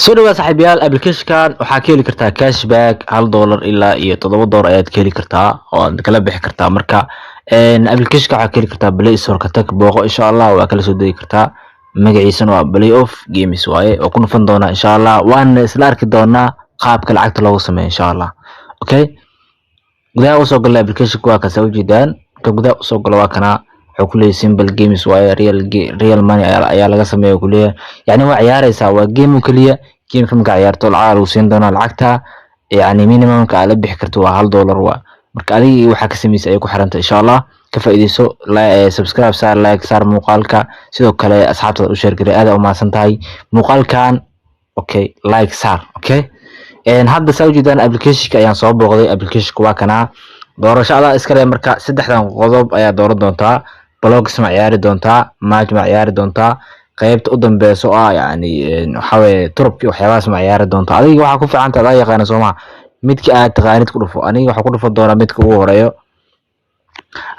soo dhawaad saaxiibayaal application-kan waxaa ka heli kartaa cashback $1 ilaa iyo $7 ayaad ka heli kartaa oo aad kala bixi kartaa marka application-ka waxaa ka heli kartaa Play Store ka tag booqo insha Allah waa kala soo degi kartaa magaciisana waa Play Off Games waaye oo ku nufan doona insha Allah waan isla arki doonaa qaabka lacagta loogu sameeyo insha Allah okay gudaha u soo galay application-ka waa ka soo jeedaan ka gudaha u soo galo waa kana كلية simple games waaye real money ayaa laga sameeyo kulliye yani waa ciyaaraysaa waa game kaliya game marka ciyaarto lacag lagu siin doona lacagta yani minimum ka la bixi karto waa $1 waa marka adiga waxa ka sameeyay ay ku xiranta insha Allah ka faa'iideyso subscribe saar like saar muuqaalka sidoo kale asxaabtada u share garay aad u maasan tahay muuqaalkan okay like saar okay hadda soo jeedaan application-ka ayaan soo booqday application-ka waa kana doorashada iskale marka saddexdan qodob ayaa dooran doontaa blogs ma ciyaari doontaa match ma ciyaari doontaa qaybta u dambeeyso yani waxa weeye turubki waxyaabahaas ma ciyaari doontaa adiga waxa ku fiican tahay yaqaan Soomaa midka aad taqaanid ku dhufo aniga waxa ku dhufo doona midka ugu horeeyo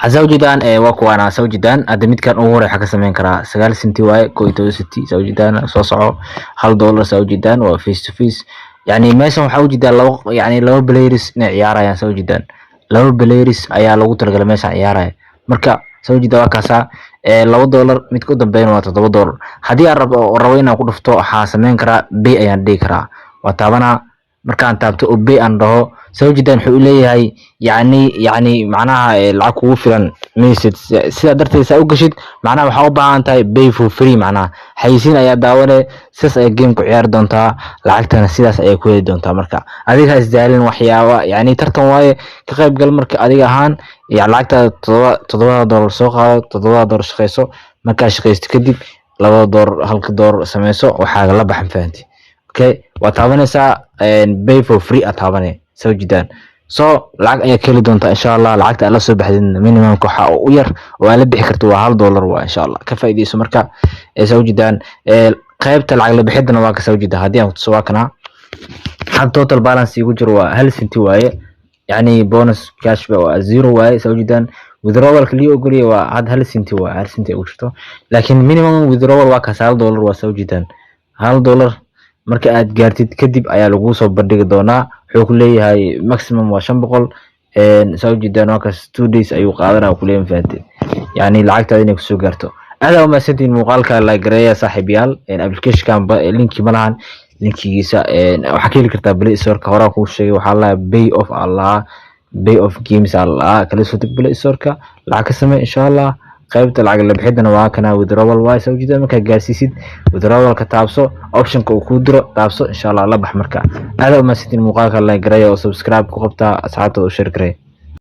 azawjidan waa kuwana azawjidan hadda midkan ugu horeeyo waxa ka sameyn karaa 9 senti waaye 12 senti azawjidan soo soco $1 azawjidan waa face to face yani meeshan waxa ujeedaa labo players inay ciyaarayaan azawjidan labo players ayaa lagu talagalay meeshan ciyaaraya marka soo jeeda waa kaasa $2 mid ku dambeeyna waa $7 hadii aan rabo inaan ku dhufto waxa sameyn karaa bay ayaan dhigi karaa waa taabana markaan taabto oo bay aan dhaho soo jeedaan wuxuu leeyahay yani macnaha lacag kugu filan message sida darteed sa u gashid macnaha waxa u baahan tahay bay for free macnaha xayisiin ayaa daawane sidaas ay game ku ciyaar doontaa lacagtana sidaas ay ku heli doontaa marka adiga isdaalin waxyaaba yani tartan waaye ka qayb gal marka adiga ahaan lacagta $7 soo qaado $7 shaqeyso marka shaqeysto kadib $2 sameyso waxa la baxan fahanti okay waa taabanaysaa bay for free ataabane soo jeedaan so lacag ayaa keli doonta insha Allah lacagta la soo baxdin minimum waxa u yar oo la bixi karto waa $1 waa insha Allah ka faa'iideyso marka soo jeedaan qaybta lacag la bixidana waa ka soo jeeda hadii aan soo kana hab total balance igu jiro waa 1 senti waaye يعني bonus cashback waa 0 waaye soo jeedaan withdrawal kaliya ogoliye waa had 1 senti waa 1 senti ugu jirto laakiin minimum withdrawal waa ka $1 waa soo jeedaan $1 marka aad gaartid kadib ayaa lagu soo bandhigi doonaa wuxuu ku leeyahay maximum waa 500 soo jeedaan waa ka 2 days ayuu qaadanaa ku leeyahay faante yani lacagtaada inay ku soo gaarto aad ma santiin muuqaalka la gareeya saaxiibayaal application-kan linki malahan linkigiisa waxa ka heli kartaa Play Store-ka hore ku sheegay waxa la Bay of Games Allah kala soo tag Play Store-ka lacag ka samee insha Allah qaybta lacag la bixidana waa kana withdrawal waa soo jeeda marka gaarsiisid withdrawal ka taabso option-ka uu ku diro taabso insha Allah la bax marka aad ma santiin muuqaalka la gareeya oo subscribe ku qabta asxaabtada u share gareey